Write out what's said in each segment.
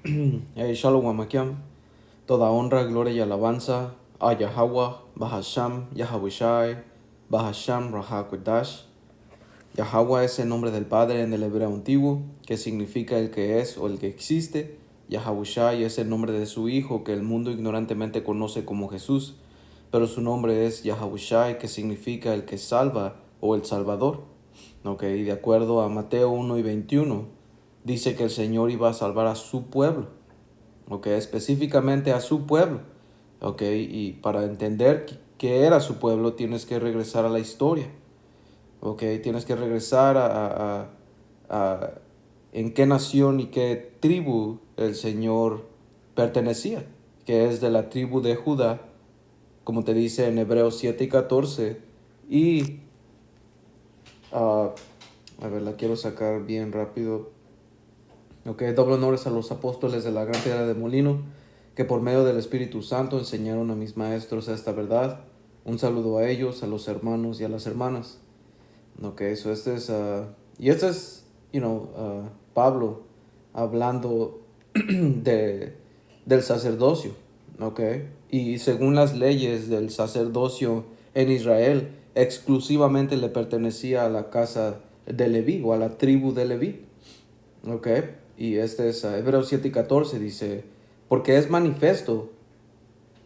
Shalom Amakiam, toda honra, gloria y alabanza a Yahweh, Bahasham, Yahabushai, Bahasham, Rahakudash. Yahweh es el nombre del Padre en el hebreo antiguo, que significa el que es o el que existe. Yahabushai es el nombre de su Hijo, que el mundo ignorantemente conoce como Jesús, pero su nombre es Yahabushai, que significa el que salva o el Salvador. Y de acuerdo a Mateo 1:21, dice que el Señor iba a salvar a su pueblo, específicamente a su pueblo, y para entender qué era su pueblo tienes que regresar a la historia, tienes que regresar a en qué nación y qué tribu el Señor pertenecía, que es de la tribu de Judá, como te dice en Hebreos 7:14, y a ver, la quiero sacar bien rápido. Doble honores a los apóstoles de la gran piedra de molino, que por medio del Espíritu Santo enseñaron a mis maestros esta verdad. Un saludo a ellos, a los hermanos y a las hermanas. So este es, Pablo hablando del sacerdocio, y según las leyes del sacerdocio en Israel, exclusivamente le pertenecía a la casa de Leví o a la tribu de Leví. Y este es Hebreos 7:14, dice, porque es manifiesto,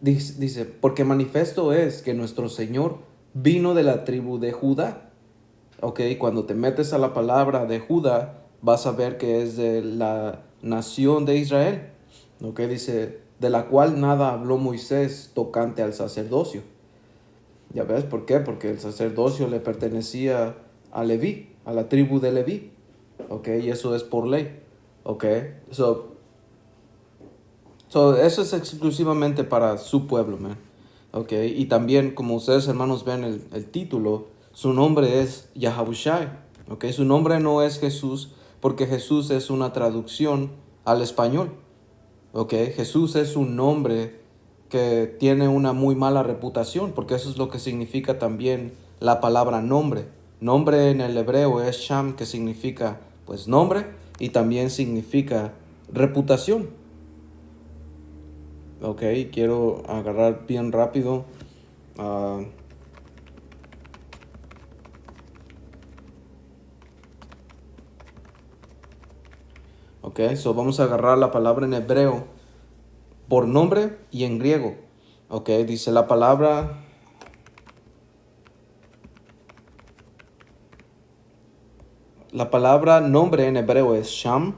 dice, porque manifiesto es que nuestro Señor vino de la tribu de Judá. Cuando te metes a la palabra de Judá, vas a ver que es de la nación de Israel. Dice, de la cual nada habló Moisés tocante al sacerdocio. ¿Ya ves por qué? Porque el sacerdocio le pertenecía a Leví, a la tribu de Leví. Y eso es por ley. So eso es exclusivamente para su pueblo, man. Y también, como ustedes hermanos ven el título, su nombre es Yahabushai. Su nombre no es Jesús, porque Jesús es una traducción al español. Jesús es un nombre que tiene una muy mala reputación, porque eso es lo que significa también la palabra nombre. Nombre en el hebreo es Sham, que significa pues nombre, y también significa reputación. Quiero agarrar bien rápido. So vamos a agarrar la palabra en hebreo por nombre y en griego. Dice la palabra. La palabra nombre en hebreo es Sham.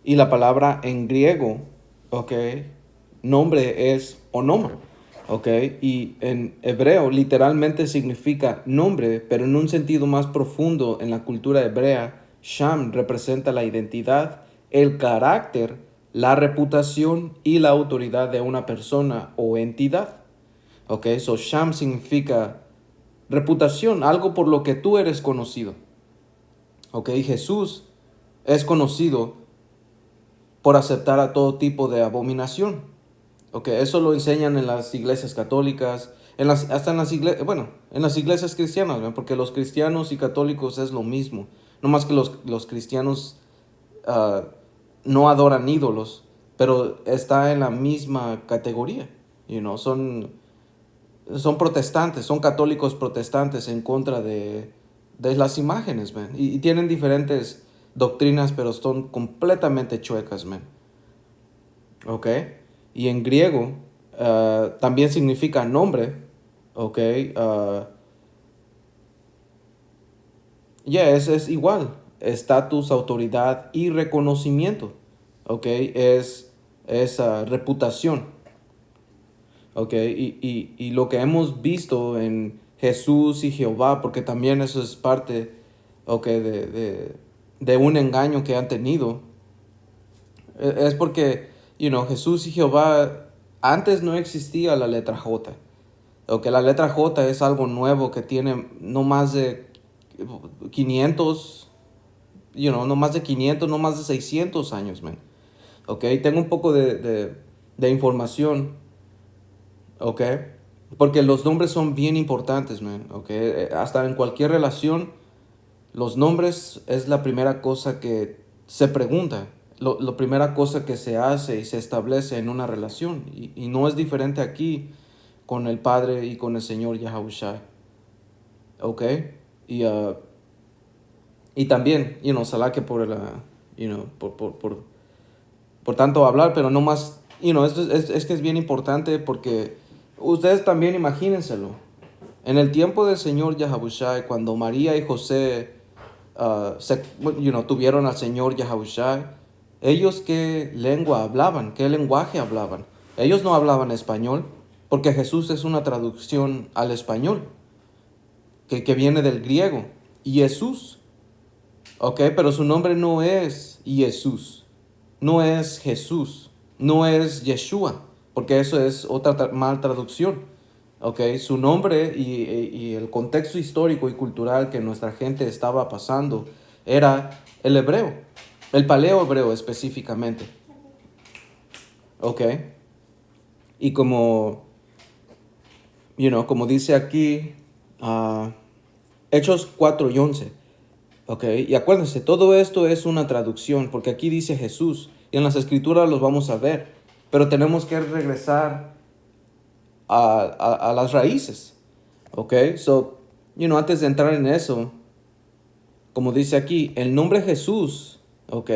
Y la palabra en griego, nombre es Onoma. Y en hebreo literalmente significa nombre, pero en un sentido más profundo en la cultura hebrea, Sham representa la identidad, el carácter, la reputación y la autoridad de una persona o entidad. So Sham significa reputación, algo por lo que tú eres conocido. Jesús es conocido por aceptar a todo tipo de abominación. Eso lo enseñan en las iglesias católicas, en las iglesias cristianas, ¿ven? Porque los cristianos y católicos es lo mismo. No más que los cristianos no adoran ídolos, pero está en la misma categoría. Son protestantes, son católicos protestantes en contra de las imágenes, man. Y tienen diferentes doctrinas, pero son completamente chuecas, man. Y en griego también significa nombre. Es igual. Estatus, autoridad y reconocimiento. Es reputación. Y lo que hemos visto en Jesús y Jehová, porque también eso es parte de un engaño que han tenido, es porque Jesús y Jehová, antes no existía la letra J. La letra J es algo nuevo que tiene no más de 500, no más de 500, no más de 600 años, man. Tengo un poco de información. Porque los nombres son bien importantes, man. Hasta en cualquier relación, los nombres es la primera cosa que se pregunta. la primera cosa que se hace y se establece en una relación. Y no es diferente aquí con el Padre y con el Señor Yahushua. ¿Ok? Y, uh, y también, ojalá que por, por tanto hablar, pero no más, esto es que es bien importante porque ustedes también imagínenselo. En el tiempo del Señor Yahushua, cuando María y José tuvieron al Señor Yahushua, ellos qué lengua hablaban, qué lenguaje hablaban. Ellos no hablaban español, porque Jesús es una traducción al español, que viene del griego, Jesús. Ok, pero su nombre no es Jesús, no es Jesús, no es Yeshua, porque eso es otra mal traducción. Ok, su nombre y el contexto histórico y cultural que nuestra gente estaba pasando era el hebreo, el paleo hebreo específicamente. Ok, y como dice aquí, Hechos 4:11. Ok, y acuérdense, todo esto es una traducción, porque aquí dice Jesús, y en las escrituras los vamos a ver, pero tenemos que regresar a las raíces. Ok, antes de entrar en eso, como dice aquí, el nombre Jesús, ok,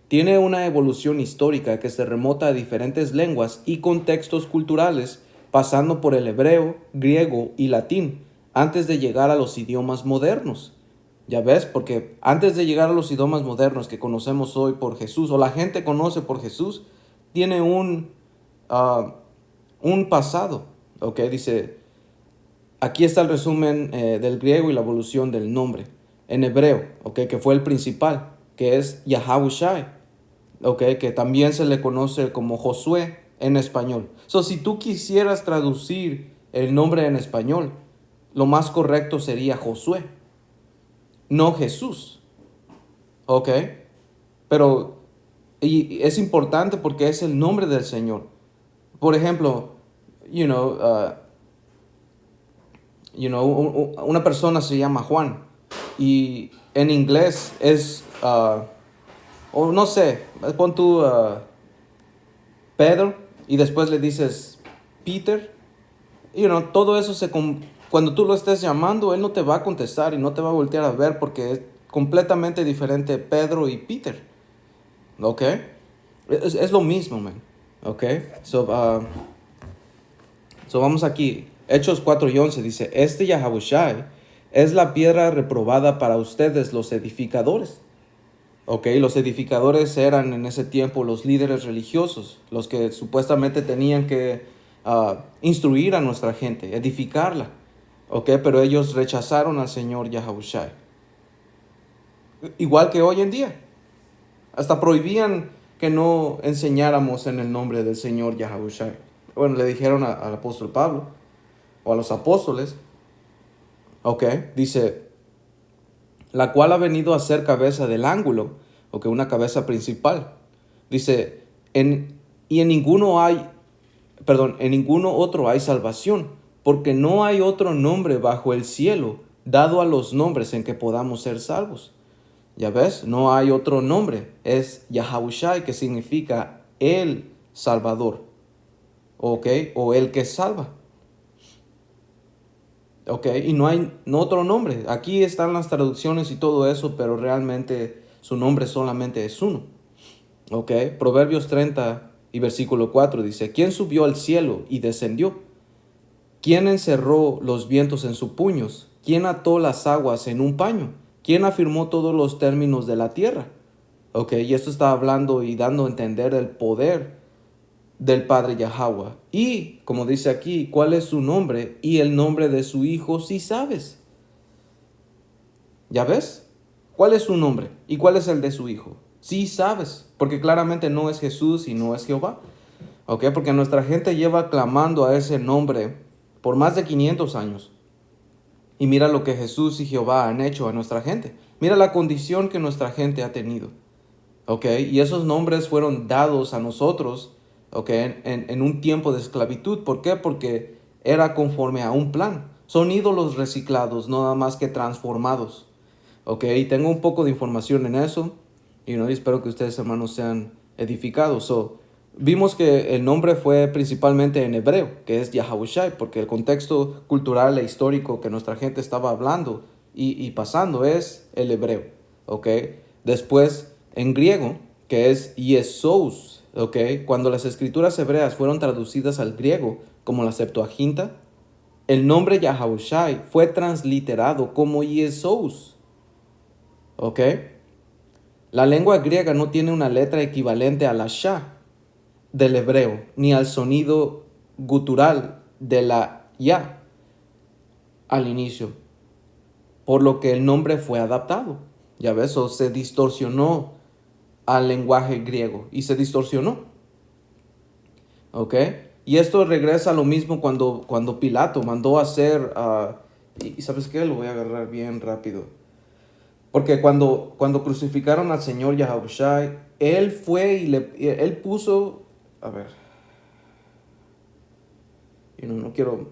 tiene una evolución histórica que se remota a diferentes lenguas y contextos culturales, pasando por el hebreo, griego y latín, antes de llegar a los idiomas modernos. Ya ves, porque antes de llegar a los idiomas modernos que conocemos hoy por Jesús, o la gente conoce por Jesús, tiene un pasado. Ok, dice, aquí está el resumen del griego y la evolución del nombre. En hebreo, ok, que fue el principal, que es Yahushai, ok, que también se le conoce como Josué en español. Si tú quisieras traducir el nombre en español, lo más correcto sería Josué, no Jesús, ok. Pero y es importante porque es el nombre del Señor. Por ejemplo, una persona se llama Juan y en inglés es, o no sé, pon tú Pedro y después le dices Peter. Todo eso cuando tú lo estés llamando, él no te va a contestar y no te va a voltear a ver porque es completamente diferente Pedro y Peter. ¿Ok? Es lo mismo, man. ¿Ok? Vamos aquí. Hechos 4:11 dice, este Yahushai es la piedra reprobada para ustedes los edificadores. Ok, los edificadores eran en ese tiempo los líderes religiosos, los que supuestamente tenían que instruir a nuestra gente, edificarla. Ok, pero ellos rechazaron al Señor Yahushai. Igual que hoy en día. Hasta prohibían que no enseñáramos en el nombre del Señor Yahushai. Bueno, le dijeron al apóstol Pablo o a los apóstoles. Ok, dice, la cual ha venido a ser cabeza del ángulo, ok, una cabeza principal. Dice, en ninguno otro hay salvación, porque no hay otro nombre bajo el cielo dado a los nombres en que podamos ser salvos. Ya ves, no hay otro nombre, es Yahushai, que significa el Salvador, ok, o el que salva. Ok, y no hay otro nombre. Aquí están las traducciones y todo eso, pero realmente su nombre solamente es uno. Ok, Proverbios 30 y versículo 4 dice, ¿quién subió al cielo y descendió? ¿Quién encerró los vientos en sus puños? ¿Quién ató las aguas en un paño? ¿Quién afirmó todos los términos de la tierra? Ok, y esto está hablando y dando a entender el poder del Padre Yahweh. Y, como dice aquí, ¿cuál es su nombre? Y el nombre de su hijo, si sabes. ¿Ya ves? ¿Cuál es su nombre? ¿Y cuál es el de su hijo? Sí sabes, porque claramente no es Jesús y no es Jehová. ¿Ok? Porque nuestra gente lleva clamando a ese nombre por más de 500 años. Y mira lo que Jesús y Jehová han hecho a nuestra gente. Mira la condición que nuestra gente ha tenido. ¿Ok? Y esos nombres fueron dados a nosotros, ¿ok? En un tiempo de esclavitud. ¿Por qué? Porque era conforme a un plan. Son ídolos reciclados, no nada más que transformados. ¿Ok? Y tengo un poco de información en eso. Y espero que ustedes, hermanos, sean edificados. So, vimos que el nombre fue principalmente en hebreo, que es Yahawashi, porque el contexto cultural e histórico que nuestra gente estaba hablando y pasando es el hebreo, ¿ok? Después, en griego, que es Yesous, ¿ok? Cuando las escrituras hebreas fueron traducidas al griego, como la Septuaginta, el nombre Yahawashi fue transliterado como Yesous, ¿ok? La lengua griega no tiene una letra equivalente a la sha del hebreo, ni al sonido gutural de la ya al inicio, por lo que el nombre fue adaptado. Ya ves, o se distorsionó al lenguaje griego y se distorsionó. ¿Ok? Y esto regresa a lo mismo cuando Pilato mandó a hacer, y ¿sabes qué? Lo voy a agarrar bien rápido. Porque cuando crucificaron al Señor Yahawashi, él fue y él puso, a ver, no quiero,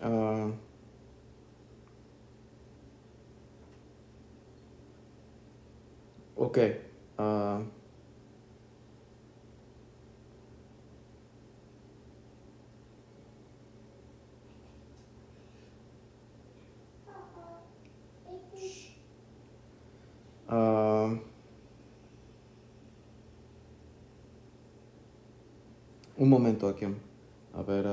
ah, ok, ah, ah, un momento aquí, a ver,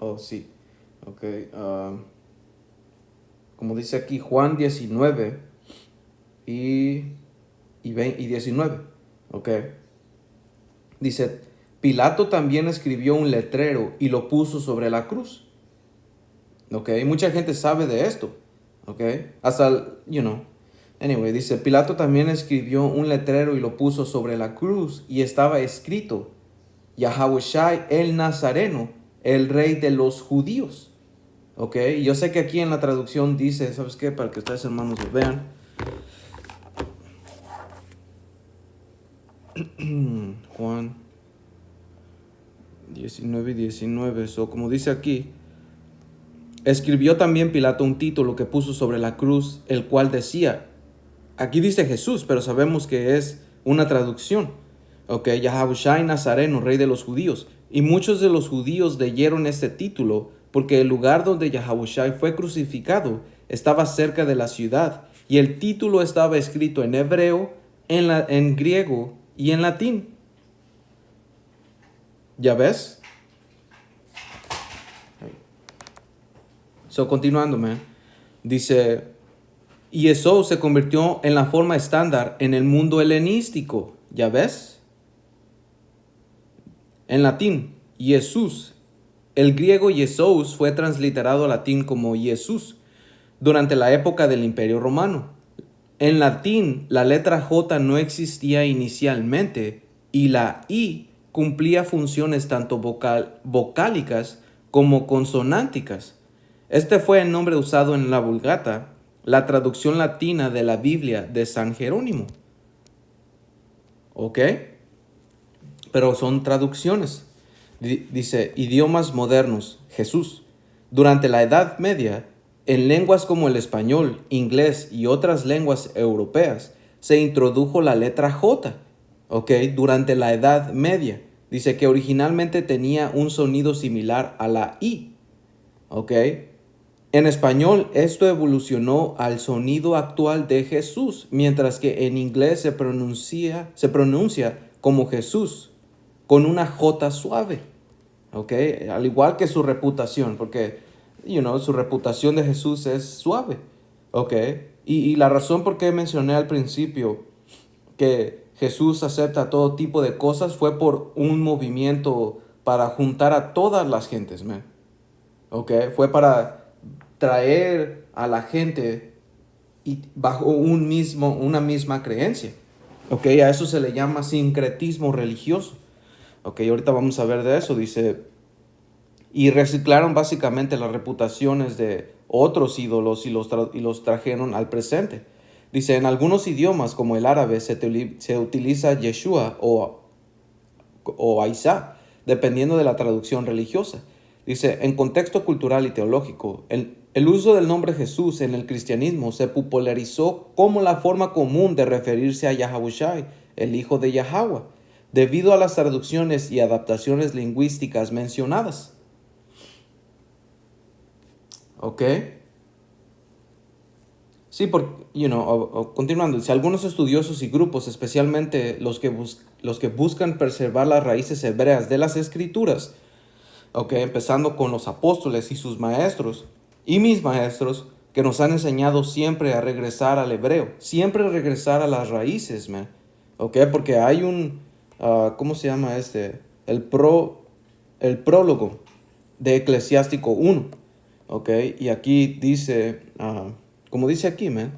oh sí, ok, como dice aquí Juan 19 y 19, ok. Dice, Pilato también escribió un letrero y lo puso sobre la cruz. Ok, mucha gente sabe de esto. Ok, hasta, Anyway, dice, Pilato también escribió un letrero y lo puso sobre la cruz y estaba escrito, Yahawashi el Nazareno, el rey de los judíos. Ok, yo sé que aquí en la traducción dice, ¿sabes qué? Para que ustedes, hermanos, lo vean. Juan 19 y 19. So, como dice aquí, escribió también Pilato un título que puso sobre la cruz, el cual decía, aquí dice Jesús, pero sabemos que es una traducción. Ok, Yahawashi Nazareno, rey de los judíos. Y muchos de los judíos leyeron este título porque el lugar donde Yahawashi fue crucificado estaba cerca de la ciudad y el título estaba escrito en hebreo, en griego y en latín. ¿Ya ves? So, continuando, dice, y eso se convirtió en la forma estándar en el mundo helenístico. ¿Ya ves? En latín, Jesús. El griego Jesús fue transliterado al latín como Jesús durante la época del Imperio Romano. En latín, la letra J no existía inicialmente y la I cumplía funciones tanto vocálicas como consonánticas. Este fue el nombre usado en la Vulgata, la traducción latina de la Biblia de San Jerónimo. ¿Ok? Pero son traducciones. Dice, idiomas modernos, Jesús. Durante la Edad Media, en lenguas como el español, inglés y otras lenguas europeas, se introdujo la letra J, ¿ok? Durante la Edad Media. Dice que originalmente tenía un sonido similar a la I, ¿ok? En español, esto evolucionó al sonido actual de Jesús, mientras que en inglés se pronuncia como Jesús, con una J suave, ¿ok? Al igual que su reputación, porque, su reputación de Jesús es suave, ¿ok? Y la razón por qué mencioné al principio que Jesús acepta todo tipo de cosas fue por un movimiento para juntar a todas las gentes, ¿ok? Fue para traer a la gente y bajo una misma creencia. Ok, a eso se le llama sincretismo religioso. Ok, ahorita vamos a ver de eso. Dice, y reciclaron básicamente las reputaciones de otros ídolos y los trajeron al presente. Dice, en algunos idiomas como el árabe se utiliza Yeshua o Isa, dependiendo de la traducción religiosa. Dice, en contexto cultural y teológico, el uso del nombre Jesús en el cristianismo se popularizó como la forma común de referirse a Yahawashi, el hijo de Yahweh, debido a las traducciones y adaptaciones lingüísticas mencionadas. ¿Ok? Sí, continuando, si algunos estudiosos y grupos, especialmente los que buscan preservar las raíces hebreas de las escrituras, empezando con los apóstoles y sus maestros, y mis maestros, que nos han enseñado siempre a regresar al hebreo, siempre regresar a las raíces, man. Porque hay ¿cómo se llama este? El prólogo de Eclesiástico 1, y aquí dice, como dice aquí, man,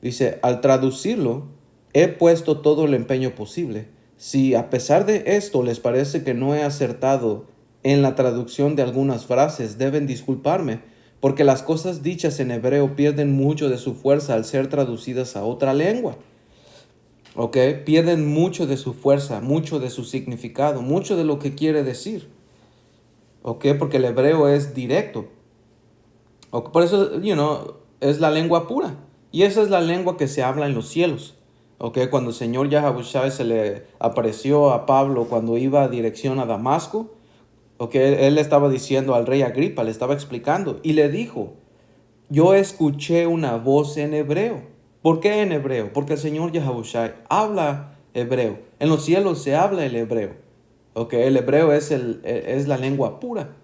dice, al traducirlo, he puesto todo el empeño posible. Si a pesar de esto les parece que no he acertado en la traducción de algunas frases, deben disculparme, porque las cosas dichas en hebreo pierden mucho de su fuerza al ser traducidas a otra lengua. Pierden mucho de su fuerza, mucho de su significado, mucho de lo que quiere decir. Porque el hebreo es directo. Por eso, es la lengua pura. Y esa es la lengua que se habla en los cielos. Cuando el Señor Yahawashi se le apareció a Pablo cuando iba a dirección a Damasco, él le estaba diciendo al rey Agripa, le estaba explicando, y le dijo, yo escuché una voz en hebreo. ¿Por qué en hebreo? Porque el Señor Yahawashi habla hebreo. En los cielos se habla el hebreo. El hebreo es la lengua pura.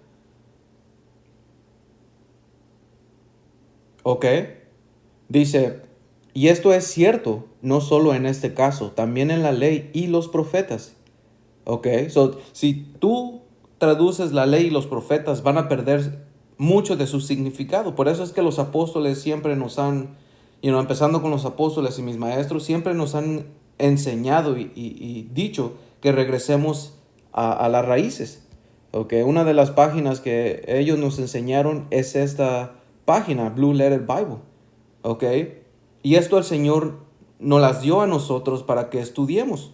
Dice, y esto es cierto, no solo en este caso, también en la ley y los profetas. Si tú traduces la ley y los profetas, van a perder mucho de su significado. Por eso es que los apóstoles siempre nos han, empezando con los apóstoles y mis maestros, siempre nos han enseñado y dicho que regresemos a las raíces. Una de las páginas que ellos nos enseñaron es esta página, Blue Letter Bible. Y esto el Señor nos las dio a nosotros para que estudiemos.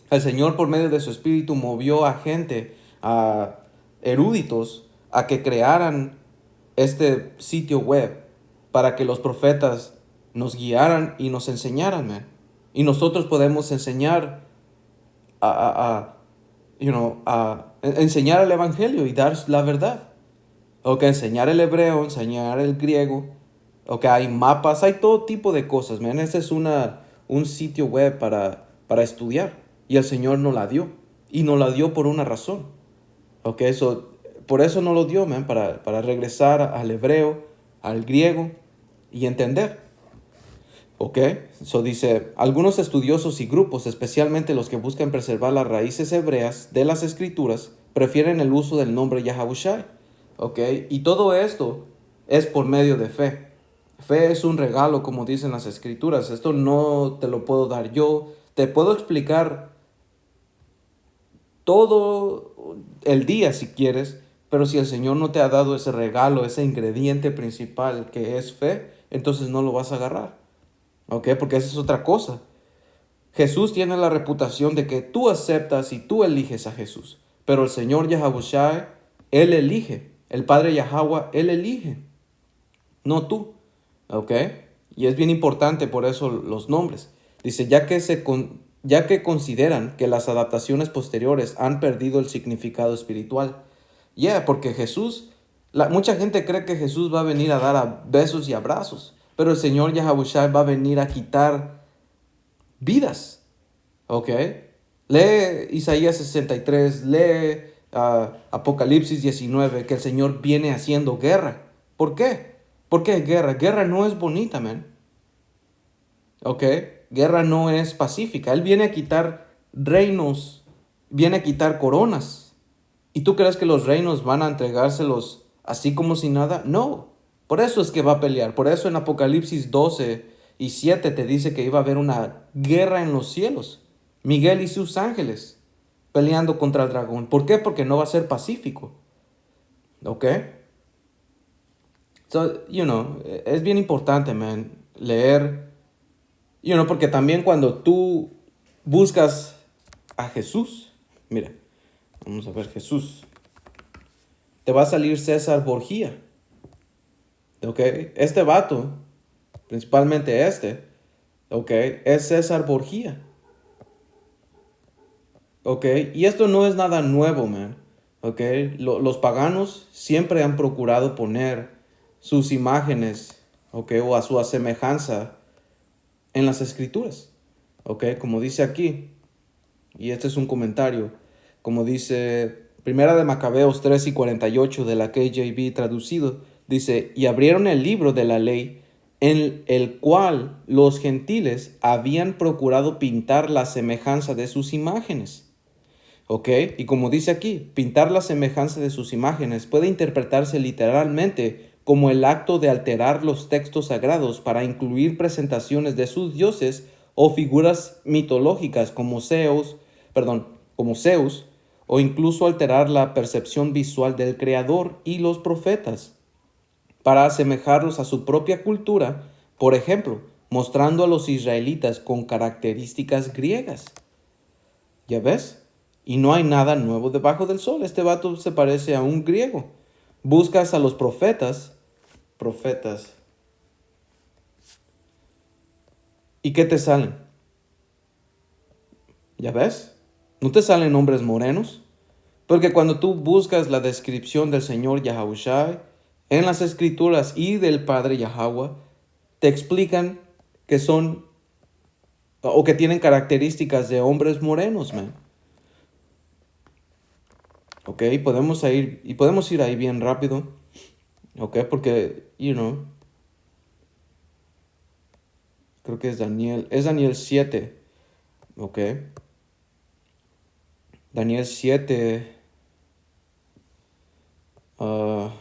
El Señor, por medio de su Espíritu, movió a gente, a eruditos, a que crearan este sitio web para que los profetas nos guiaran y nos enseñaran, man. Y nosotros podemos enseñar enseñar el Evangelio y dar la verdad. Enseñar el hebreo, enseñar el griego. Hay mapas, hay todo tipo de cosas, man. Este es un sitio web para estudiar. Y el Señor nos la dio. Y nos la dio por una razón. Por eso nos lo dio, man, para regresar al hebreo, al griego y entender. Dice, algunos estudiosos y grupos, especialmente los que buscan preservar las raíces hebreas de las escrituras, prefieren el uso del nombre Yahawashi. Y todo esto es por medio de fe. Fe es un regalo, como dicen las escrituras. Esto no te lo puedo dar yo. Te puedo explicar todo el día si quieres, pero si el Señor no te ha dado ese regalo, ese ingrediente principal que es fe, entonces no lo vas a agarrar. Porque esa es otra cosa. Jesús tiene la reputación de que tú aceptas y tú eliges a Jesús. Pero el Señor Yahawashi, Él elige. El Padre Yahweh, Él elige. No tú. Y es bien importante por eso los nombres. Dice, ya que consideran que las adaptaciones posteriores han perdido el significado espiritual. Porque Jesús, mucha gente cree que Jesús va a venir a dar besos y abrazos. Pero el Señor Yahawashi va a venir a quitar vidas. Lee Isaías 63, lee Apocalipsis 19, que el Señor viene haciendo guerra. ¿Por qué? ¿Por qué guerra? Guerra no es bonita, man. Guerra no es pacífica. Él viene a quitar reinos, viene a quitar coronas. ¿Y tú crees que los reinos van a entregárselos así como si nada? No. Por eso es que va a pelear. Por eso en Apocalipsis 12 y 7 te dice que iba a haber una guerra en los cielos. Miguel y sus ángeles peleando contra el dragón. ¿Por qué? Porque no va a ser pacífico. ¿Ok? So, es bien importante, man, leer, porque también cuando tú buscas a Jesús, mira, vamos a ver Jesús, te va a salir César Borgia, ¿ok? Este vato, principalmente ¿ok? Es César Borgia, ¿ok? Y esto no es nada nuevo, man, ¿ok? Los paganos siempre han procurado poner sus imágenes, ¿ok? O a su semejanza en las escrituras, ¿ok? Como dice aquí, y este es un comentario, como dice Primera de Macabeos 3:48 de la KJV traducido, dice, y abrieron el libro de la ley en el cual los gentiles habían procurado pintar la semejanza de sus imágenes. ¿Ok? Y como dice aquí, pintar la semejanza de sus imágenes puede interpretarse literalmente como el acto de alterar los textos sagrados para incluir presentaciones de sus dioses o figuras mitológicas como Zeus, o incluso alterar la percepción visual del creador y los profetas para asemejarlos a su propia cultura, por ejemplo, mostrando a los israelitas con características griegas. ¿Ya ves? Y no hay nada nuevo debajo del sol. Este vato se parece a un griego. Buscas a los profetas, ¿y qué te salen? ¿Ya ves? No te salen hombres morenos. Porque cuando tú buscas la descripción del Señor Yahushua en las escrituras y del Padre Yahweh, te explican que son o que tienen características de hombres morenos, man. Ok, podemos ir ahí bien rápido. Ok, porque, creo que es Daniel 7, ok. Daniel 7, ah,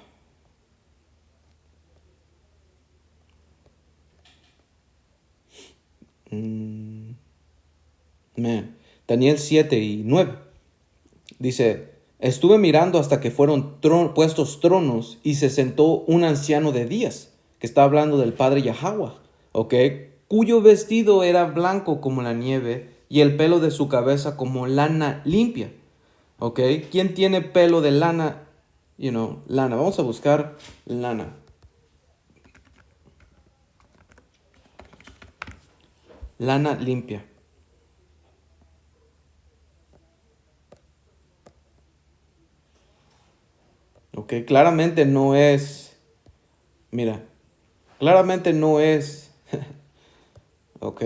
mm, Daniel 7:9, dice, estuve mirando hasta que fueron puestos tronos y se sentó un anciano de días, que está hablando del Padre Yahweh, ok, cuyo vestido era blanco como la nieve y el pelo de su cabeza como lana limpia. ¿Ok? ¿Quién tiene pelo de lana? Lana. Vamos a buscar lana. Lana limpia. ¿Ok? Claramente no es... Mira. Claramente no es... ¿Ok?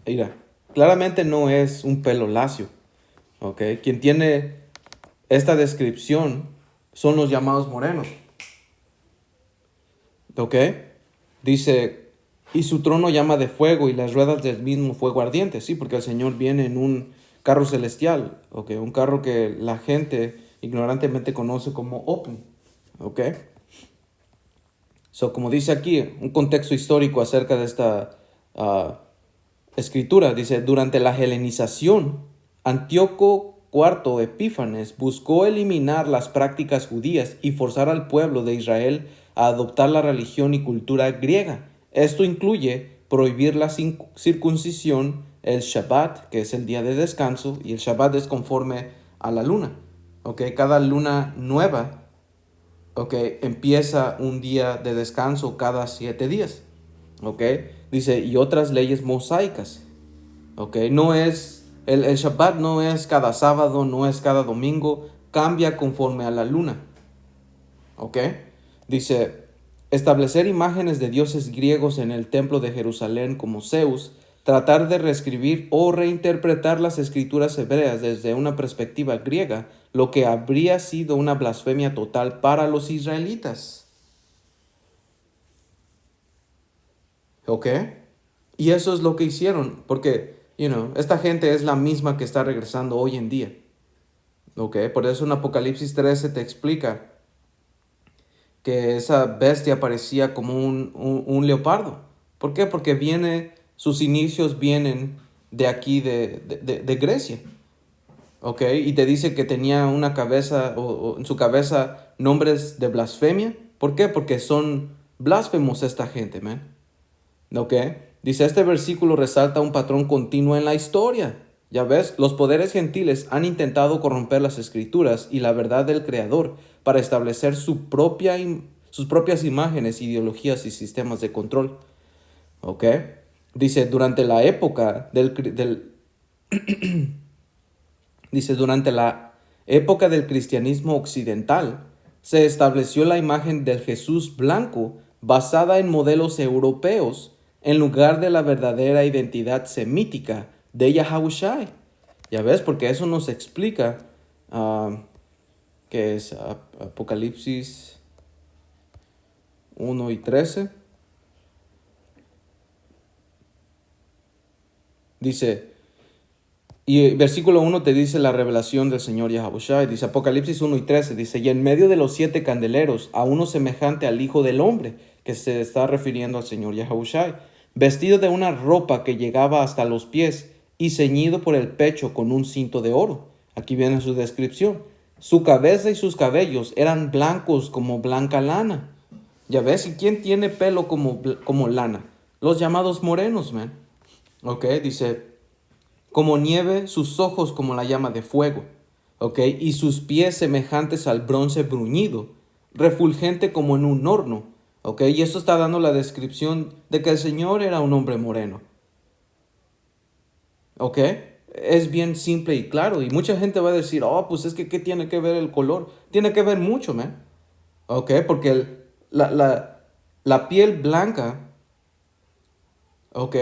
Mira. Claramente no es un pelo lacio. ¿Ok? Quien tiene esta descripción son los llamados morenos. ¿Ok? Dice, y su trono llama de fuego y las ruedas del mismo fuego ardiente. Sí, porque el Señor viene en un carro celestial, ¿ok? Un carro que la gente ignorantemente conoce como ovni, ¿ok? So, como dice aquí, un contexto histórico acerca de esta escritura, dice, durante la helenización, Antíoco IV Epífanes buscó eliminar las prácticas judías y forzar al pueblo de Israel a adoptar la religión y cultura griega. Esto incluye prohibir la circuncisión, el Shabbat, que es el día de descanso, y el Shabbat es conforme a la luna. ¿Ok? Cada luna nueva, ¿ok?, empieza un día de descanso cada 7 días. ¿Ok? Dice, y otras leyes mosaicas. ¿Ok? No es, el Shabbat no es cada sábado, no es cada domingo, cambia conforme a la luna. ¿Ok? Dice, establecer imágenes de dioses griegos en el templo de Jerusalén como Zeus, tratar de reescribir o reinterpretar las escrituras hebreas desde una perspectiva griega, lo que habría sido una blasfemia total para los israelitas. ¿Ok? Y eso es lo que hicieron, porque, esta gente es la misma que está regresando hoy en día. ¿Ok? Por eso en Apocalipsis 13 te explica que esa bestia parecía como un leopardo. ¿Por qué? Porque sus inicios vienen de aquí, de Grecia. ¿ok? Y te dice que tenía una cabeza, o en su cabeza, nombres de blasfemia. ¿Por qué? Porque son blasfemos esta gente, man. ¿Ok? Dice, este versículo resalta un patrón continuo en la historia. Ya ves, los poderes gentiles han intentado corromper las escrituras y la verdad del Creador para establecer sus propias imágenes, ideologías y sistemas de control. ¿Ok? Dice, durante la época del cristianismo occidental, se estableció la imagen del Jesús blanco basada en modelos europeos en lugar de la verdadera identidad semítica de Yahushai. Ya ves, porque eso nos explica que es Apocalipsis 1 y 13. Dice, y versículo 1 te dice la revelación del Señor Yahushua. Dice Apocalipsis 1 y 13. Dice, y en medio de los 7 candeleros, a uno semejante al Hijo del Hombre, que se está refiriendo al Señor Yahushua, vestido de una ropa que llegaba hasta los pies y ceñido por el pecho con un cinto de oro. Aquí viene su descripción. Su cabeza y sus cabellos eran blancos como blanca lana. Ya ves, ¿y quién tiene pelo como lana? Los llamados morenos, man. Ok, dice, como nieve, sus ojos como la llama de fuego, ¿ok? Y sus pies semejantes al bronce bruñido, refulgente como en un horno, ¿ok? Y esto está dando la descripción de que el Señor era un hombre moreno, ¿ok? Es bien simple y claro, y mucha gente va a decir, oh, pues es que ¿qué tiene que ver el color? Tiene que ver mucho, man, ¿ok? Porque la piel blanca, ¿ok?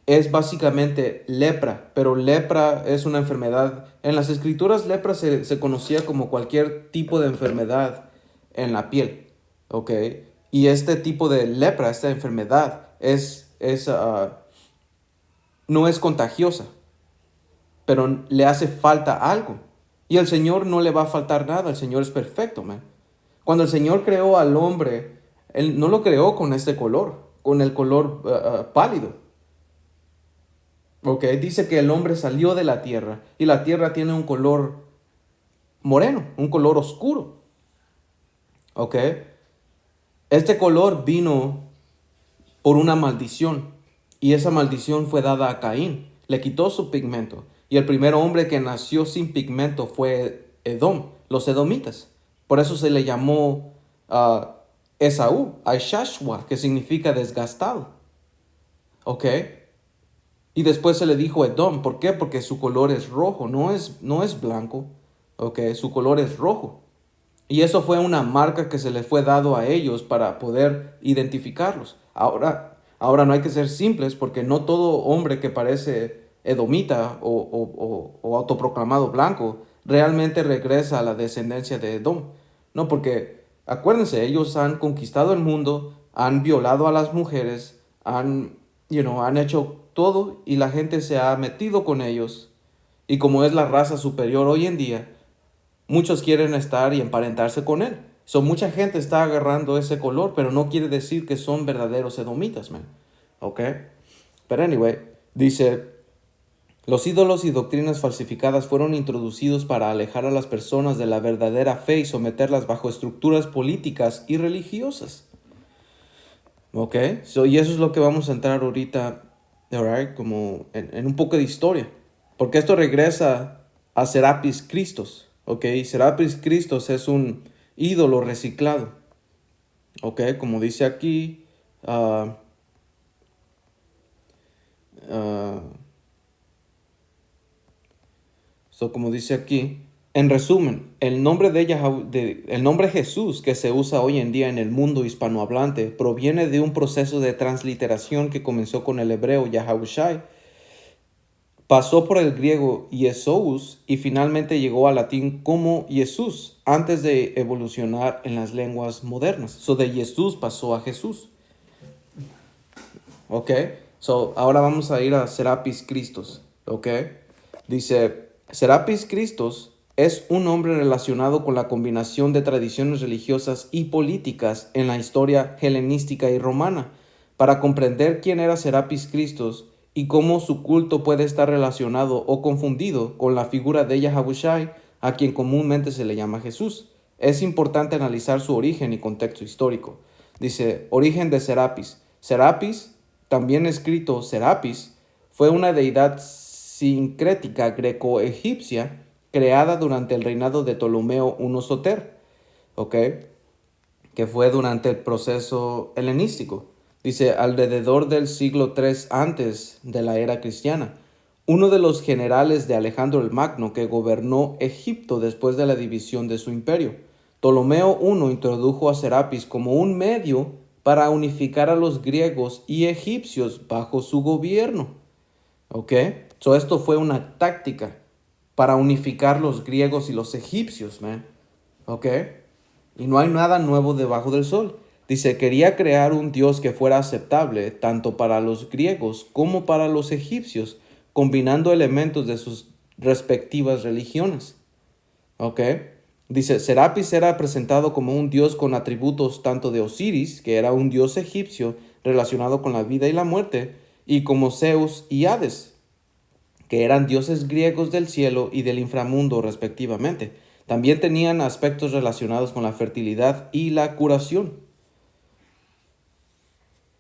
Es básicamente lepra, pero lepra es una enfermedad. En las escrituras lepra se conocía como cualquier tipo de enfermedad en la piel, ¿ok? Y este tipo de lepra, esta enfermedad, no es contagiosa, pero le hace falta algo. Y al Señor no le va a faltar nada, el Señor es perfecto, man. Cuando el Señor creó al hombre, Él no lo creó con este color, con el color pálido. Ok, dice que el hombre salió de la tierra y la tierra tiene un color moreno, un color oscuro. Ok, este color vino por una maldición y esa maldición fue dada a Caín. Le quitó su pigmento y el primer hombre que nació sin pigmento fue Edom, los edomitas. Por eso se le llamó Esaú, Aishashwa, que significa desgastado. Ok. Y después se le dijo Edom. ¿Por qué? Porque su color es rojo, no es blanco. Ok, su color es rojo. Y eso fue una marca que se le fue dado a ellos para poder identificarlos. Ahora no hay que ser simples porque no todo hombre que parece edomita o autoproclamado blanco realmente regresa a la descendencia de Edom. No, porque acuérdense, ellos han conquistado el mundo, han violado a las mujeres, han hecho todo y la gente se ha metido con ellos. Y como es la raza superior hoy en día, muchos quieren estar y emparentarse con él. Mucha gente está agarrando ese color, pero no quiere decir que son verdaderos edomitas, man. ¿Ok? Pero anyway, dice, los ídolos y doctrinas falsificadas fueron introducidos para alejar a las personas de la verdadera fe y someterlas bajo estructuras políticas y religiosas. ¿Ok? Y eso es lo que vamos a entrar ahorita, alright, como en un poco de historia. Porque esto regresa a Serapis Christos. ¿Ok? Serapis Christos es un ídolo reciclado. ¿Ok? Como dice aquí. Como dice aquí. En resumen, el nombre el nombre Jesús que se usa hoy en día en el mundo hispanohablante proviene de un proceso de transliteración que comenzó con el hebreo Yahushai, pasó por el griego Yesous y finalmente llegó al latín como Jesús antes de evolucionar en las lenguas modernas. De Jesús pasó a Jesús. ¿Ok? Ahora vamos a ir a Serapis Christos. ¿Ok? Dice, Serapis Christos es un hombre relacionado con la combinación de tradiciones religiosas y políticas en la historia helenística y romana. Para comprender quién era Serapis Christos y cómo su culto puede estar relacionado o confundido con la figura de Yahawashi, a quien comúnmente se le llama Jesús. Es importante analizar su origen y contexto histórico. Dice, origen de Serapis. Serapis, también escrito Serapis, fue una deidad sincrética greco-egipcia creada durante el reinado de Ptolomeo I Soter, ¿ok? Que fue durante el proceso helenístico. Dice, alrededor del siglo III antes de la era cristiana. Uno de los generales de Alejandro el Magno que gobernó Egipto después de la división de su imperio. Ptolomeo I introdujo a Serapis como un medio para unificar a los griegos y egipcios bajo su gobierno. ¿Ok? Esto fue una táctica para unificar los griegos y los egipcios, man. ¿Ok? Y no hay nada nuevo debajo del sol. Dice, quería crear un Dios que fuera aceptable tanto para los griegos como para los egipcios, combinando elementos de sus respectivas religiones. ¿Ok? Dice, Serapis era presentado como un dios con atributos tanto de Osiris, que era un dios egipcio relacionado con la vida y la muerte, y como Zeus y Hades, que eran dioses griegos del cielo y del inframundo respectivamente. También tenían aspectos relacionados con la fertilidad y la curación.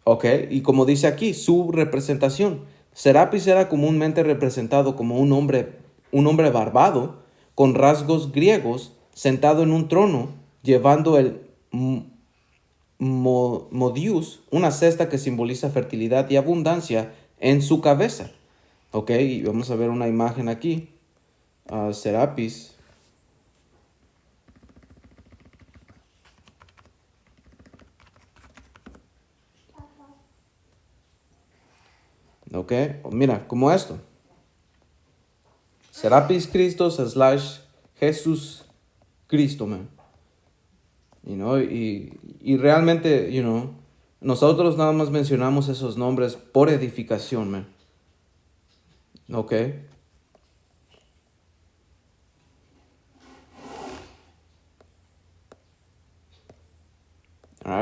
¿Ok? Y como dice aquí, su representación. Serapis era comúnmente representado como un hombre barbado, con rasgos griegos, sentado en un trono, llevando el modius, una cesta que simboliza fertilidad y abundancia, en su cabeza. ¿Ok? Y vamos a ver una imagen aquí. Serapis. ¿Ok? Mira, como esto. Serapis Christos / Jesús Cristo, man. Y realmente, nosotros nada más mencionamos esos nombres por edificación, man. ¿Ok?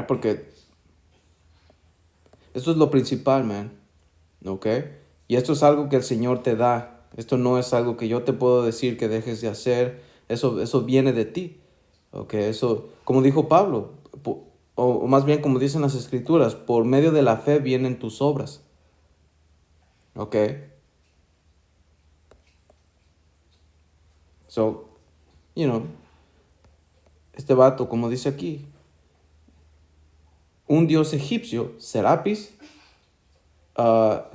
Porque esto es lo principal, man. ¿Ok? Y esto es algo que el Señor te da. Esto no es algo que yo te puedo decir que dejes de hacer. Eso viene de ti. ¿Ok? Eso, como dijo Pablo, o más bien como dicen las Escrituras, por medio de la fe vienen tus obras. ¿Ok? So, este vato, como dice aquí, un dios egipcio, Serapis,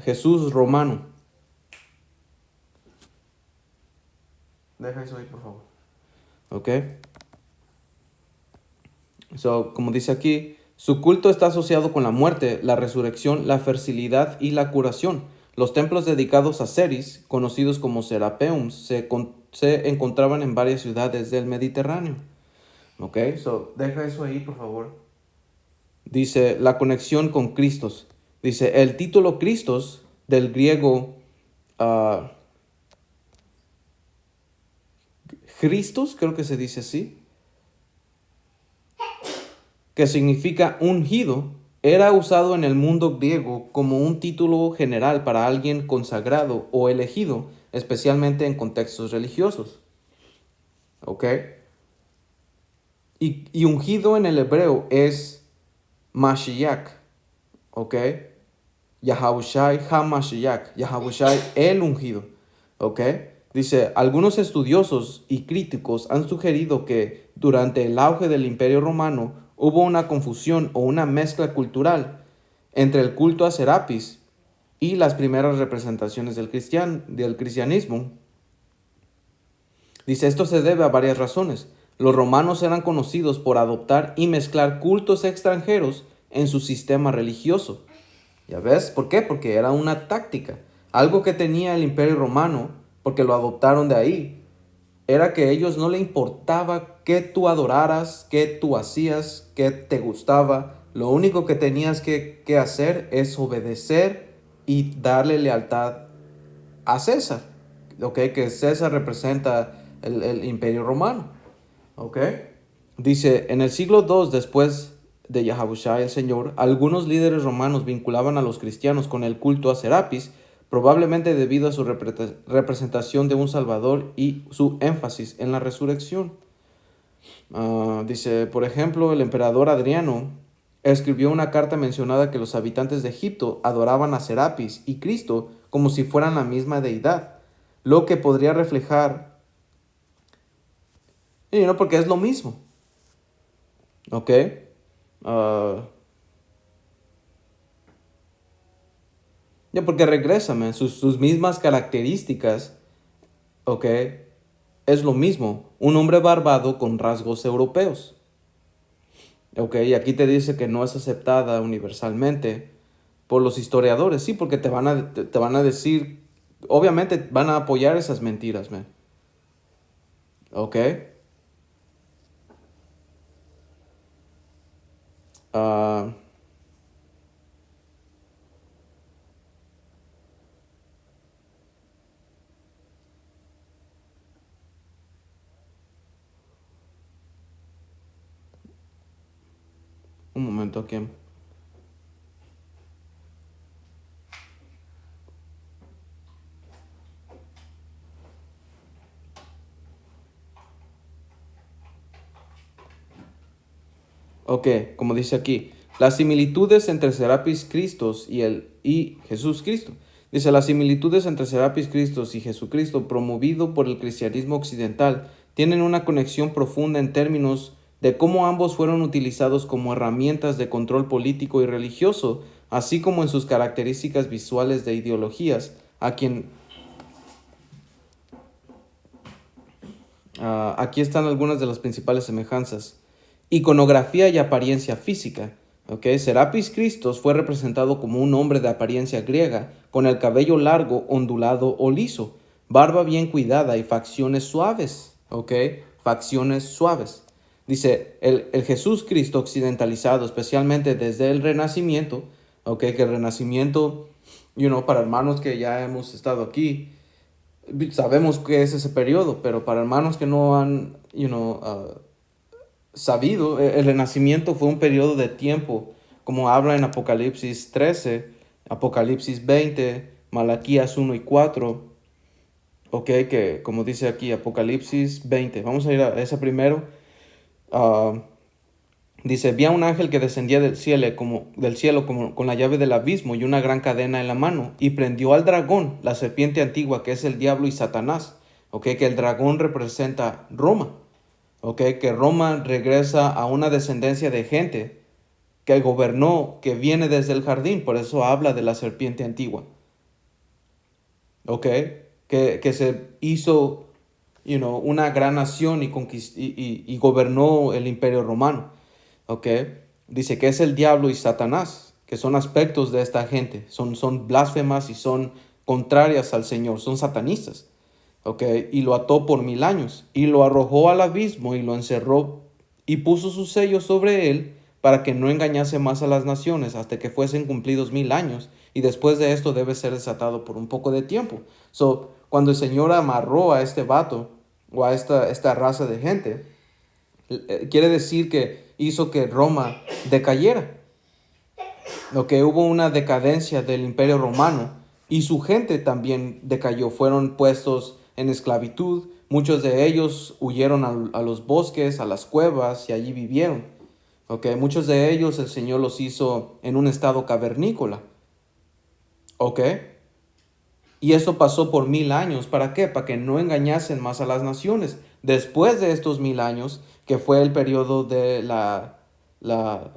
Jesús romano. Deja eso ahí, por favor. ¿Ok? So, como dice aquí, su culto está asociado con la muerte, la resurrección, la fertilidad y la curación. Los templos dedicados a Ceres, conocidos como Serapeums, se encontraban en varias ciudades del Mediterráneo. ¿Ok? So, deja eso ahí, por favor. Dice, la conexión con Cristos. Dice, el título Cristos, del griego Christos, creo que se dice así, que significa ungido, era usado en el mundo griego como un título general para alguien consagrado o elegido, especialmente en contextos religiosos. ¿Ok? Y ungido en el hebreo es Mashiach. ¿Ok? Yahawashi HaMashiach. Yahawashi el ungido. ¿Ok? Dice, algunos estudiosos y críticos han sugerido que durante el auge del Imperio Romano hubo una confusión o una mezcla cultural entre el culto a Serapis y las primeras representaciones del cristianismo. Dice, esto se debe a varias razones. Los romanos eran conocidos por adoptar y mezclar cultos extranjeros en su sistema religioso. ¿Ya ves? ¿Por qué? Porque era una táctica. Algo que tenía el Imperio Romano, porque lo adoptaron de ahí, era que a ellos no le importaba que tú adoraras, que tú hacías, que te gustaba. Lo único que tenías que hacer es obedecer y darle lealtad a César. ¿Ok? Que César representa el Imperio Romano. ¿Ok? Dice, en el siglo II después de Yahawashi el Señor, algunos líderes romanos vinculaban a los cristianos con el culto a Serapis probablemente debido a su representación de un Salvador y su énfasis en la resurrección. Dice, por ejemplo, el emperador Adriano escribió una carta mencionada que los habitantes de Egipto adoraban a Serapis y Cristo como si fueran la misma deidad, lo que podría reflejar, porque es lo mismo, ¿ok? Ah, porque regrésame, sus mismas características, ¿ok? Es lo mismo, un hombre barbado con rasgos europeos. Ok, y aquí te dice que no es aceptada universalmente por los historiadores. Sí, porque te van a decir, obviamente van a apoyar esas mentiras, man. Ok. Ah, un momento aquí. Ok, como dice aquí, las similitudes entre Serapis Christos y Jesús Cristo. Dice, las similitudes entre Serapis Christos y Jesucristo, promovido por el cristianismo occidental, tienen una conexión profunda en términos de cómo ambos fueron utilizados como herramientas de control político y religioso, así como en sus características visuales de ideologías, aquí están algunas de las principales semejanzas. Iconografía y apariencia física. ¿Ok? Serapis Christos fue representado como un hombre de apariencia griega, con el cabello largo, ondulado o liso, barba bien cuidada y facciones suaves. ¿Ok? Facciones suaves. Dice, el Jesús Cristo occidentalizado, especialmente desde el Renacimiento, ¿ok? Que el Renacimiento, para hermanos que ya hemos estado aquí, sabemos que es ese periodo, pero para hermanos que no han, sabido, el Renacimiento fue un periodo de tiempo, como habla en Apocalipsis 13, Apocalipsis 20, Malaquías 1 y 4, ok, que como dice aquí, Apocalipsis 20, vamos a ir a esa primero. Ah, Dice, vi a un ángel que descendía del cielo como, con la llave del abismo y una gran cadena en la mano, y prendió al dragón, la serpiente antigua, que es el diablo y Satanás. ¿Ok? Que el dragón representa Roma. ¿Ok? Que Roma regresa a una descendencia de gente que gobernó, que viene desde el jardín, por eso habla de la serpiente antigua. ¿Ok? Que se hizo, una gran nación y gobernó el imperio romano. ¿Ok? Dice que es el diablo y Satanás, que son aspectos de esta gente, son blasfemas y son contrarias al Señor, son satanistas. ¿Ok? Y lo ató por 1000 años y lo arrojó al abismo y lo encerró y puso su sello sobre él para que no engañase más a las naciones hasta que fuesen cumplidos 1000 años, y después de esto debe ser desatado por un poco de tiempo. Cuando el Señor amarró a este vato o a esta raza de gente, quiere decir que hizo que Roma decayera. Lo que hubo una decadencia del imperio romano y su gente también decayó, fueron puestos en esclavitud, muchos de ellos huyeron a los bosques, a las cuevas y allí vivieron. Okay. Muchos de ellos el Señor los hizo en un estado cavernícola. Okay. Y esto pasó por 1000 años. ¿Para qué? Para que no engañasen más a las naciones. Después de estos 1000 años, que fue el periodo de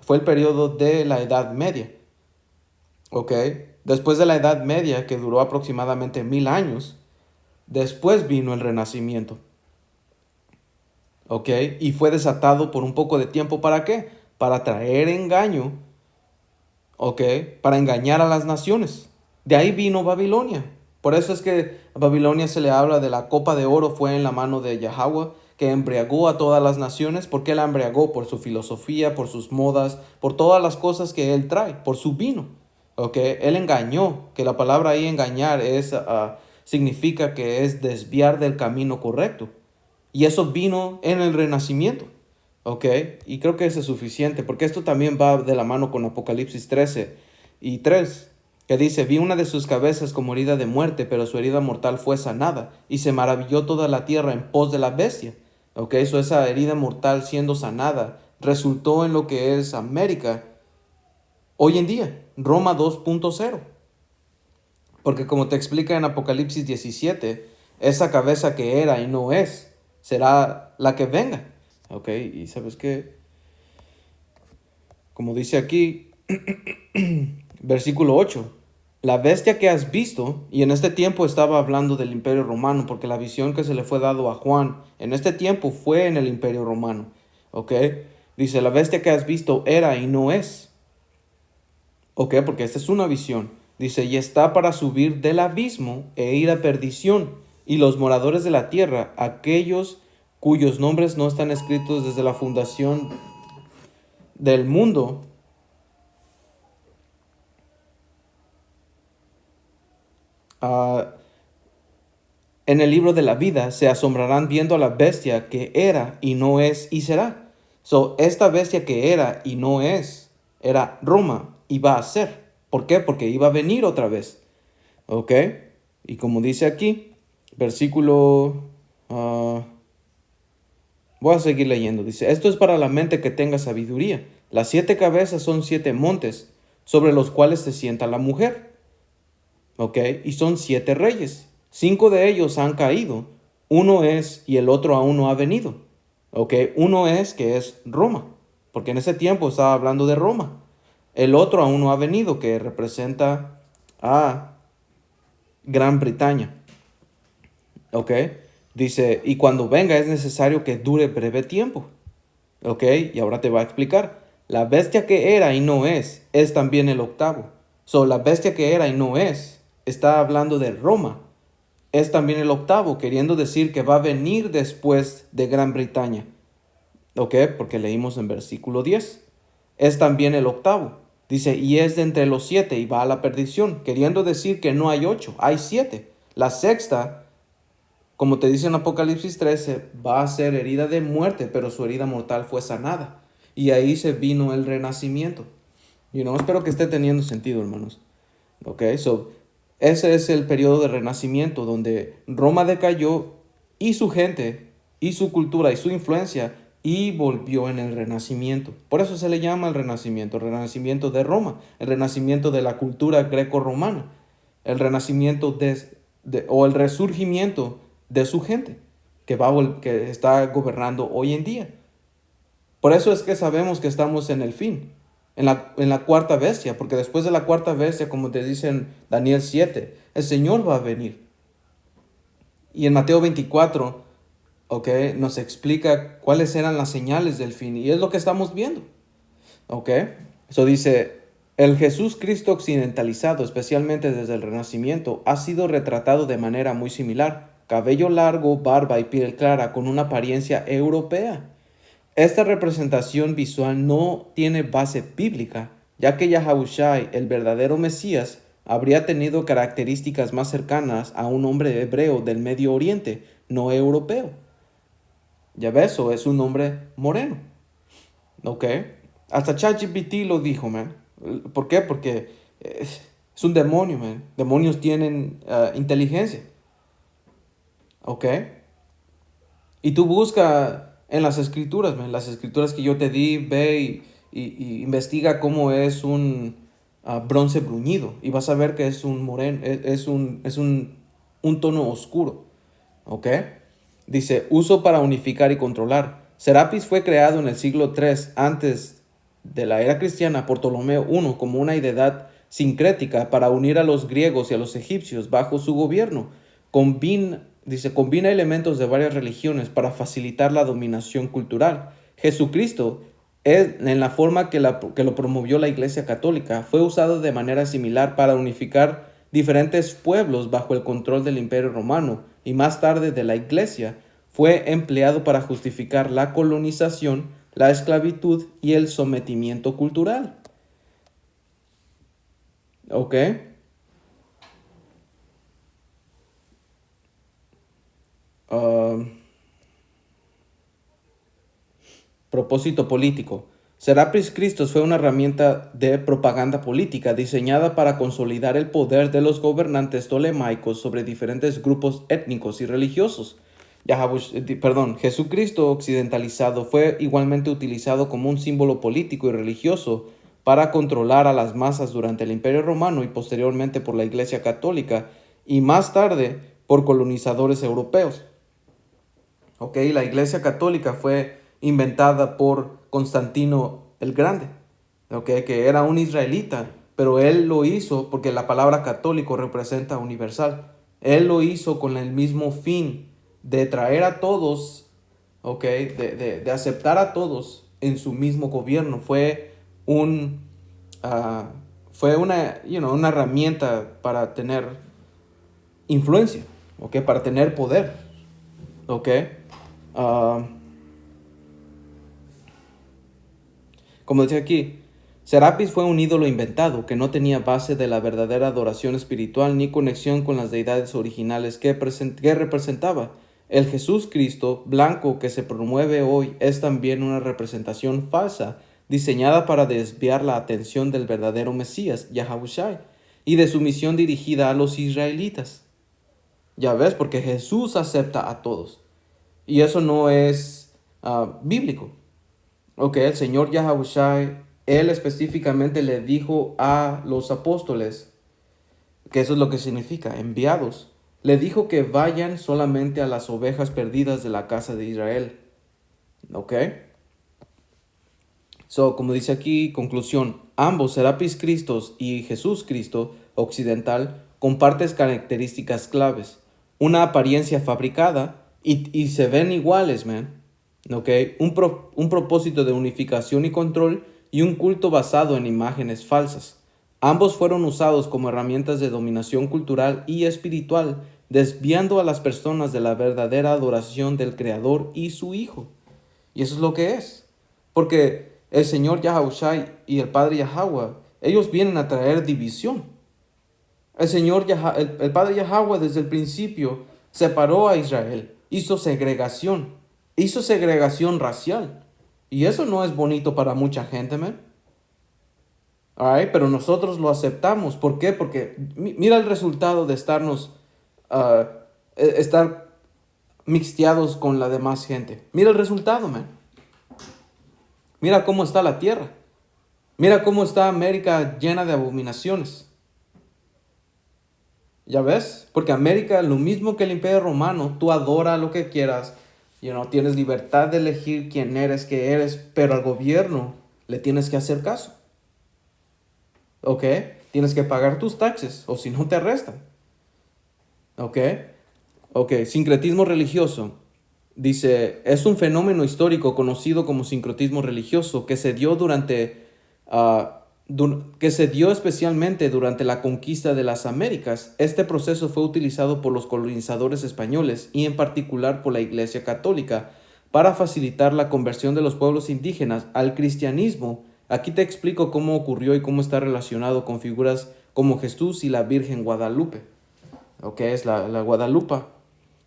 fue el periodo de la Edad Media. ¿Ok? Después de la Edad Media, que duró aproximadamente 1000 años, después vino el Renacimiento. ¿Ok? Y fue desatado por un poco de tiempo. ¿Para qué? Para traer engaño. ¿Ok? Para engañar a las naciones. De ahí vino Babilonia. Por eso es que a Babilonia se le habla de la copa de oro fue en la mano de Yahweh, que embriagó a todas las naciones. ¿Por qué la embriagó? Por su filosofía, por sus modas, por todas las cosas que él trae, por su vino. ¿Ok? Él engañó, que la palabra ahí engañar significa que es desviar del camino correcto. Y eso vino en el Renacimiento. ¿Ok? Y creo que eso es suficiente, porque esto también va de la mano con Apocalipsis 13 y 3. que dice, vi una de sus cabezas como herida de muerte, pero su herida mortal fue sanada, y se maravilló toda la tierra en pos de la bestia. Ok, eso esa herida mortal siendo sanada resultó en lo que es América hoy en día, Roma 2.0. Porque como te explica en Apocalipsis 17, esa cabeza que era y no es, será la que venga. Ok, y sabes qué, como dice aquí, versículo 8. La bestia que has visto, y en este tiempo estaba hablando del Imperio Romano, porque la visión que se le fue dado a Juan en este tiempo fue en el Imperio Romano. ¿Ok? Dice, la bestia que has visto era y no es. ¿Ok? Porque esta es una visión. Dice, y está para subir del abismo e ir a perdición. Y los moradores de la tierra, aquellos cuyos nombres no están escritos desde la fundación del mundo, uh, en el libro de la vida se asombrarán viendo a la bestia que era y no es y será. So, esta bestia que era y no es, era Roma y va a ser. ¿Por qué? Porque iba a venir otra vez. ¿Ok? Y como dice aquí, versículo... voy a seguir leyendo. Dice, esto es para la mente que tenga sabiduría. Las 7 cabezas son 7 montes sobre los cuales se sienta la mujer. ¿Ok? Y son 7 reyes. 5 de ellos han caído. Uno es y el otro aún no ha venido. ¿Ok? Uno es que es Roma. Porque en ese tiempo estaba hablando de Roma. El otro aún no ha venido, que representa a Gran Bretaña. ¿Ok? Dice, y cuando venga es necesario que dure breve tiempo. ¿Ok? Y ahora te va a explicar. La bestia que era y no es también el octavo. So, la bestia que era y no está hablando de Roma. Es también el octavo, queriendo decir que va a venir después de Gran Bretaña. ¿Ok? Porque leímos en versículo 10. Es también el octavo. Dice, y es de entre los 7 y va a la perdición, queriendo decir que no hay 8, hay 7. La sexta, como te dice en Apocalipsis 13, va a ser herida de muerte, pero su herida mortal fue sanada. Y ahí se vino el renacimiento. Espero que esté teniendo sentido, hermanos. Ok, so, ese es el periodo de renacimiento donde Roma decayó y su gente, y su cultura, y su influencia, y volvió en el renacimiento. Por eso se le llama el renacimiento de Roma, el renacimiento de la cultura greco-romana, el renacimiento o el resurgimiento de su gente que está gobernando hoy en día. Por eso es que sabemos que estamos en el fin, en la cuarta bestia, porque después de la cuarta bestia, como te dice en Daniel 7, el Señor va a venir. Y en Mateo 24, ok, nos explica cuáles eran las señales del fin, y es lo que estamos viendo. Ok, eso dice, el Jesús Cristo occidentalizado, especialmente desde el Renacimiento, ha sido retratado de manera muy similar. Cabello largo, barba y piel clara, con una apariencia europea. Esta representación visual no tiene base bíblica, ya que Yahushai, el verdadero Mesías, habría tenido características más cercanas a un hombre hebreo del Medio Oriente, no europeo. Ya ves, eso es un hombre moreno. ¿Ok? Hasta ChatGPT lo dijo, man. ¿Por qué? Porque es un demonio, man. Demonios tienen inteligencia. ¿Ok? Y tú busca en las escrituras, man, las escrituras que yo te di, ve y investiga cómo es un bronce bruñido. Y vas a ver que es un moreno, es un tono oscuro. ¿Ok? Dice, uso para unificar y controlar. Serapis fue creado en el siglo III antes de la era cristiana por Ptolomeo I como una deidad sincrética para unir a los griegos y a los egipcios bajo su gobierno. Combina elementos de varias religiones para facilitar la dominación cultural. Jesucristo, en la forma que lo promovió la Iglesia Católica, fue usado de manera similar para unificar diferentes pueblos bajo el control del Imperio Romano y más tarde de la Iglesia. Fue empleado para justificar la colonización, la esclavitud y el sometimiento cultural. ¿Ok? Ah, propósito político. Serapis Christus fue una herramienta de propaganda política diseñada para consolidar el poder de los gobernantes tolemaicos sobre diferentes grupos étnicos y religiosos. Jesucristo occidentalizado fue igualmente utilizado como un símbolo político y religioso para controlar a las masas durante el Imperio Romano y posteriormente por la Iglesia Católica y más tarde por colonizadores europeos. La Iglesia Católica fue inventada por Constantino el Grande, que era un israelita, pero él lo hizo porque la palabra católico representa universal. Él lo hizo con el mismo fin de traer a todos, de aceptar a todos en su mismo gobierno. Fue una herramienta para tener influencia, para tener poder. Como dice aquí, Serapis fue un ídolo inventado que no tenía base de la verdadera adoración espiritual ni conexión con las deidades originales que representaba. El Jesús Cristo blanco que se promueve hoy es también una representación falsa diseñada para desviar la atención del verdadero Mesías, Yahawashi, y de su misión dirigida a los israelitas. Ya ves, porque Jesús acepta a todos. Y eso no es bíblico. El Señor Yahawashi, Él específicamente le dijo a los apóstoles, que eso es lo que significa, enviados. Le dijo que vayan solamente a las ovejas perdidas de la casa de Israel. Como dice aquí, conclusión, ambos, Serapis Christus y Jesús Cristo occidental, comparten características claves. Una apariencia fabricada y se ven iguales, man. Un propósito de unificación y control y un culto basado en imágenes falsas. Ambos fueron usados como herramientas de dominación cultural y espiritual, desviando a las personas de la verdadera adoración del Creador y su Hijo. Y eso es lo que es. Porque el Señor Yahawashi y el Padre Yahweh, ellos vienen a traer división. El Padre Yahweh desde el principio separó a Israel, hizo segregación racial. Y eso no es bonito para mucha gente, man. Pero nosotros lo aceptamos. ¿Por qué? Porque mira el resultado de estar mixteados con la demás gente. Mira el resultado, man. Mira cómo está la tierra. Mira cómo está América llena de abominaciones. ¿Ya ves? Porque América, lo mismo que el Imperio Romano, tú adora lo que quieras. Tienes libertad de elegir quién eres, qué eres, pero al gobierno le tienes que hacer caso. Tienes que pagar tus taxes o si no te arrestan. Sincretismo religioso. Dice, es un fenómeno histórico conocido como sincretismo religioso que se dio especialmente durante la conquista de las Américas. Este proceso fue utilizado por los colonizadores españoles y en particular por la Iglesia Católica para facilitar la conversión de los pueblos indígenas al cristianismo. Aquí te explico cómo ocurrió y cómo está relacionado con figuras como Jesús y la Virgen Guadalupe. Es la Guadalupe.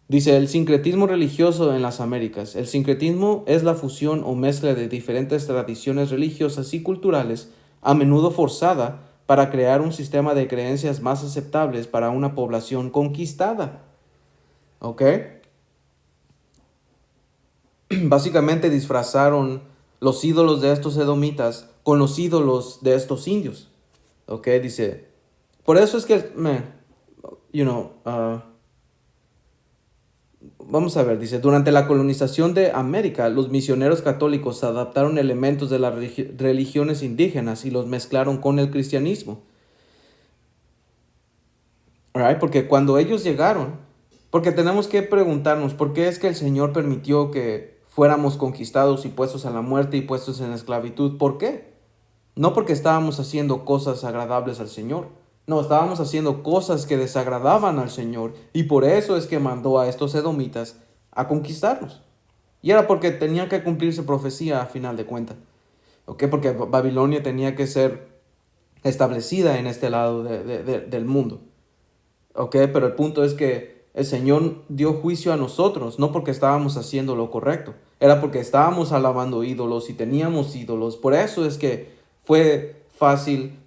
Dice, el sincretismo religioso en las Américas. El sincretismo es la fusión o mezcla de diferentes tradiciones religiosas y culturales, a menudo forzada, para crear un sistema de creencias más aceptables para una población conquistada. Básicamente disfrazaron los ídolos de estos edomitas con los ídolos de estos indios. Dice, por eso es que, vamos a ver, dice, durante la colonización de América, los misioneros católicos adaptaron elementos de las religiones indígenas y los mezclaron con el cristianismo. Porque cuando ellos llegaron, porque tenemos que preguntarnos, ¿por qué es que el Señor permitió que fuéramos conquistados y puestos a la muerte y puestos en la esclavitud? ¿Por qué? No porque estábamos haciendo cosas agradables al Señor. No, estábamos haciendo cosas que desagradaban al Señor. Y por eso es que mandó a estos edomitas a conquistarnos. Y era porque tenía que cumplirse profecía a final de cuentas. Porque Babilonia tenía que ser establecida en este lado del mundo. Pero el punto es que El Señor dio juicio a nosotros, no porque estábamos haciendo lo correcto, era porque estábamos alabando ídolos y teníamos ídolos. Por eso es que fue fácil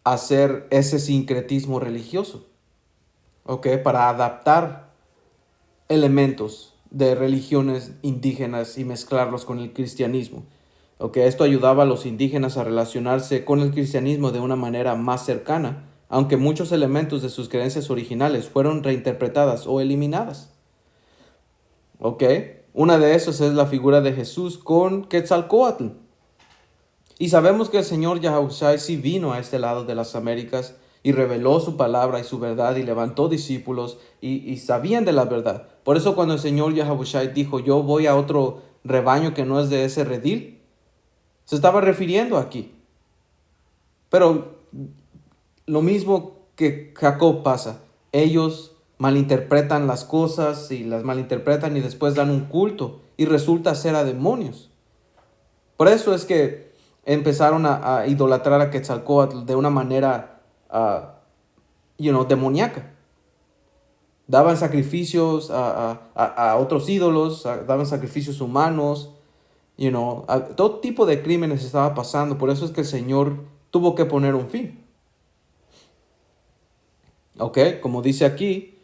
hacer ese sincretismo religioso, ¿ok? Para adaptar elementos de religiones indígenas y mezclarlos con el cristianismo. ¿Ok? Esto ayudaba a los indígenas a relacionarse con el cristianismo de una manera más cercana, aunque muchos elementos de sus creencias originales fueron reinterpretadas o eliminadas. ¿Ok? Una de esas es la figura de Jesús con Quetzalcóatl. Y sabemos que el Señor Yahushua sí vino a este lado de las Américas y reveló su palabra y su verdad y levantó discípulos y sabían de la verdad. Por eso cuando el Señor Yahushua dijo, yo voy a otro rebaño que no es de ese redil, se estaba refiriendo aquí. Pero lo mismo que Jacob pasa. Ellos malinterpretan las cosas y las malinterpretan y después dan un culto y resulta ser a demonios. Por eso es que empezaron a idolatrar a Quetzalcóatl de una manera, demoníaca. Daban sacrificios a otros ídolos, daban sacrificios humanos, todo tipo de crímenes estaba pasando. Por eso es que el Señor tuvo que poner un fin. Ok, como dice aquí,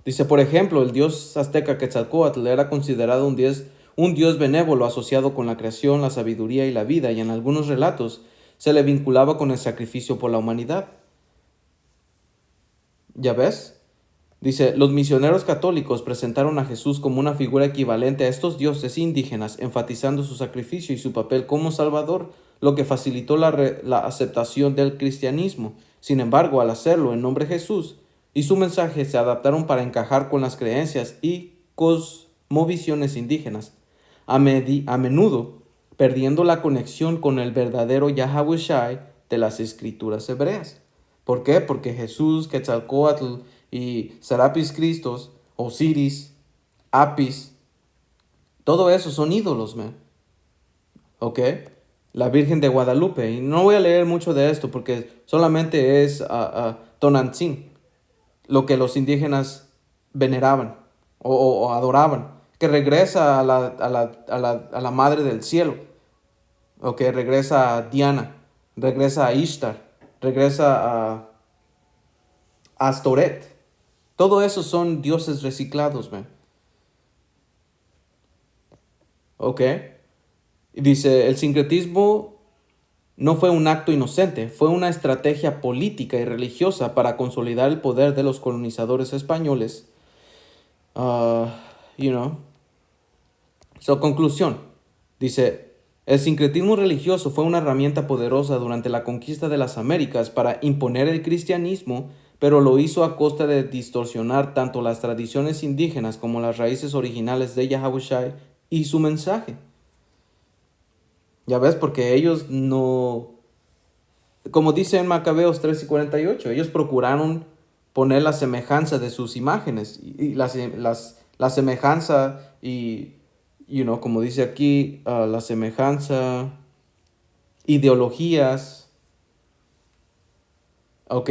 dice, por ejemplo, el dios azteca Quetzalcóatl era considerado un dios benévolo asociado con la creación, la sabiduría y la vida, y en algunos relatos se le vinculaba con el sacrificio por la humanidad. ¿Ya ves? Dice, los misioneros católicos presentaron a Jesús como una figura equivalente a estos dioses indígenas, enfatizando su sacrificio y su papel como salvador, lo que facilitó la aceptación del cristianismo. Sin embargo, al hacerlo en nombre de Jesús y su mensaje se adaptaron para encajar con las creencias y cosmovisiones indígenas, a menudo perdiendo la conexión con el verdadero Yahweh Shai de las escrituras hebreas. ¿Por qué? Porque Jesús, Quetzalcóatl y Serapis Christos, Osiris, Apis, todo eso son ídolos, man. ¿Ok? La Virgen de Guadalupe. Y no voy a leer mucho de esto porque solamente es Tonantzin, lo que los indígenas veneraban o adoraban, que regresa a la Madre del Cielo, ¿ok? Regresa a Diana, regresa a Ishtar, regresa a Astoret. Todo eso son dioses reciclados, man. ¿Ok? Y dice, el sincretismo no fue un acto inocente, fue una estrategia política y religiosa para consolidar el poder de los colonizadores españoles. Conclusión. Dice, el sincretismo religioso fue una herramienta poderosa durante la conquista de las Américas para imponer el cristianismo, pero lo hizo a costa de distorsionar tanto las tradiciones indígenas como las raíces originales de Yahushua y su mensaje. Ya ves, porque ellos no, como dice en Macabeos 3:48, ellos procuraron poner la semejanza de sus imágenes y la semejanza y, como dice aquí, la semejanza, ideologías, ¿ok?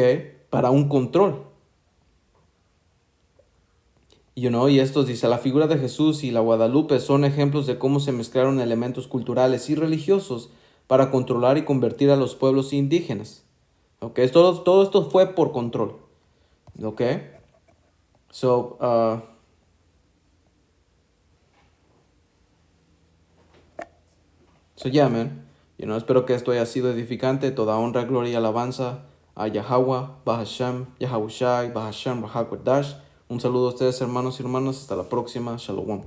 Para un control. Y esto dice, la figura de Jesús y la Guadalupe son ejemplos de cómo se mezclaron elementos culturales y religiosos para controlar y convertir a los pueblos indígenas. ¿Ok? Todo esto fue por control. ¿Ok? So, yeah, man. Espero que esto haya sido edificante. Toda honra, gloria y alabanza a Yahweh, Bahasham, Yahushai, Bahasham, Rahakwadash. Un saludo a ustedes, hermanos y hermanas. Hasta la próxima. Shalom.